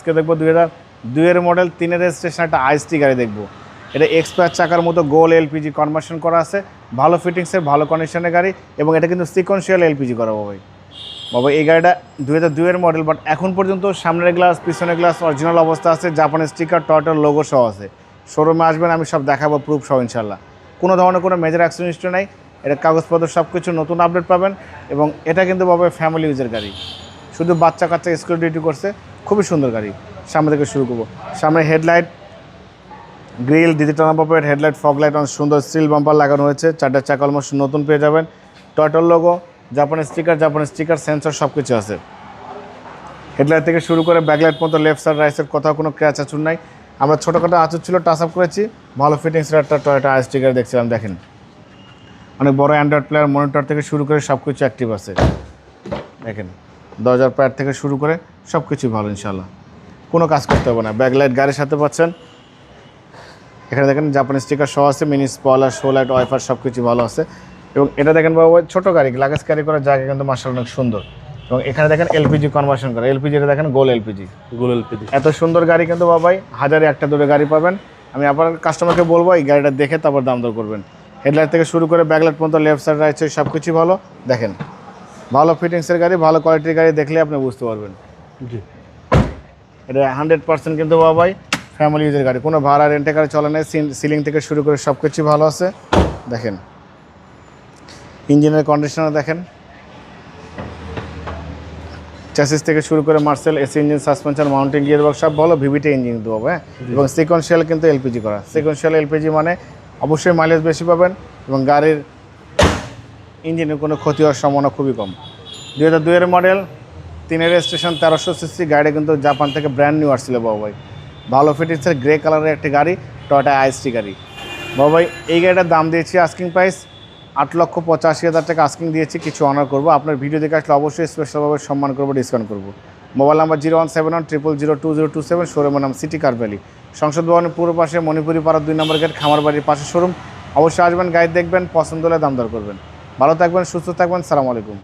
আজকে দেখবো 2002 model 3 registration একটা আইএসটি গাড়ি দেখবো। এটা এক্সপায়ার চাকার মতো গোল এলপিজি কনভার্সন করা আছে, ভালো ফিটিংসের ভালো কন্ডিশনের গাড়ি এবং এটা কিন্তু সিকোয়েন্সিয়াল এলপিজি করা বাবা এই গাড়িটা 2002 মডেল, বাট এখন পর্যন্ত সামনের গ্লাস পিছনের গ্লাস অরিজিনাল অবস্থা আছে, জাপানের স্টিকার টয়টার লোগো সহ আছে। শোরুমে আসবেন, আমি সব দেখাবো প্রুফ সহ ইনশাল্লাহ। কোনো ধরনের কোনো মেজর অ্যাক্সিডেন্ট হিস্ট্রি নাই, এটা কাগজপত্র সব কিছু নতুন আপডেট পাবেন এবং এটা কিন্তু বাবা ফ্যামিলি ইউজের গাড়ি, শুধু বাচ্চা কাচ্চা স্কুল ডিউটি করছে, খুবই সুন্দর গাড়ি। সামনে থেকে শুরু করবো, সামনে headlight grill digital number plate, headlight fog light অনেক সুন্দর স্টিল বাম্পার লাগানো হয়েছে, চারটা চাকা অলমোস্ট নতুন পেয়ে যাবেন, টয়টার লোগো, জাপানের স্টিকার সেন্সর সব কিছু আছে। হেডলাইট থেকে শুরু করে ব্যাকলাইট মতো লেফট সাইড রাইট সাইড কোথাও কোনো ক্র্যাচ আচুর নাই। আমরা ছোটোখাটো আচুর ছিল, টাচ আপ করেছি, ভালো ফিটিংসের একটা টয়োটা আইএসটি গাড়ি দেখছিলাম। দেখেন অনেক বড় অ্যান্ড্রয়েড প্লেয়ার, মনিটর থেকে শুরু করে সব কিছু অ্যাক্টিভ আছে। দেখেন দরজার প্যাড থেকে শুরু করে সব কিছুই ভালো, ইনশাল্লাহ কোনো কাজ করতে হবে না। ব্যাকলাইট গাড়ির সাথে পাচ্ছেন, এখানে দেখেন জাপানি স্টিকার সহ আছে, mini spoiler show light wiper সব কিছু ভালো আছে। এবং এটা দেখেন বাবা ছোটো গাড়ি, লাগেজ ক্যারি করার জায়গা কিন্তু মাশাআল্লাহ অনেক সুন্দর। এবং এখানে দেখেন এলপিজি কনভার্সন করা, এলপিজিটা দেখেন গোল এলপিজি। এত সুন্দর গাড়ি কিন্তু বাবাই হাজারে একটা দূরে গাড়ি পাবেন। আমি আপনার কাস্টমারকে বলবো এই গাড়িটা দেখে তারপর দাম দর করবেন। হেডলাইট থেকে শুরু করে ব্যাকলাইট পর্যন্ত লেফট সাইড রাইট সাইড সব কিছুই ভালো। দেখেন ভালো ফিটিংসের গাড়ি, ভালো কোয়ালিটির গাড়ি, দেখলে আপনি বুঝতে পারবেন। জি এটা 100% কিন্তু বাবাই ফ্যামিলি ইউজের গাড়ি, কোনো ভাড়া রেন্টে গাড়ি চলে না। সিলিং থেকে শুরু করে সব কিছুই ভালো আছে। দেখেন ইঞ্জিনের কন্ডিশনার দেখেন, চ্যাসিস থেকে শুরু করে Marcel AC engine, suspension, mountain gear box সব ভালো, ভিভিটি ইঞ্জিন কিন্তু হবে। এবং সিকোয়েন্সিয়াল কিন্তু এলপিজি করা, সিকোয়েন্সিয়াল এলপিজি মানে অবশ্যই মাইলেজ বেশি পাবেন এবং গাড়ির ইঞ্জিনের কোনো ক্ষতি হওয়ার সম্ভাবনা খুবই কম। 2002 মডেল 3 রেজিস্ট্রেশন 1300 সিসি গাড়ি কিন্তু জাপান থেকে ব্র্যান্ড নিউ আসছিল বাবাই, ভালো ফিটিংসের গ্রে কালারের একটি গাড়ি, টয়োটা আইএসটি গাড়ি বাবাই। এই গাড়িটার দাম দিয়েছি আস্কিং প্রাইস 8,85,000 টাকা আস্কিং দিয়েছি, কিছু অনার করবো। আপনার ভিডিও দেখে আসলে অবশ্যই স্পেশালভাবে সম্মান করবো, ডিসকাউন্ট করবো। মোবাইল নাম্বার 017100002027, শোরুমের নাম সিটি কার ভ্যালি, সংসদ ভবনের পূর্ব পাশে মণিপুরি পাড়া 2 নম্বর গেট, খামার বাড়ির পাশে শোরুম। অবশ্যই আসবেন, গাইড দেখবেন, পছন্দ হলে দাম দর করবেন। ভালো থাকবেন, সুস্থ থাকবেন, সালাম আলাইকুম।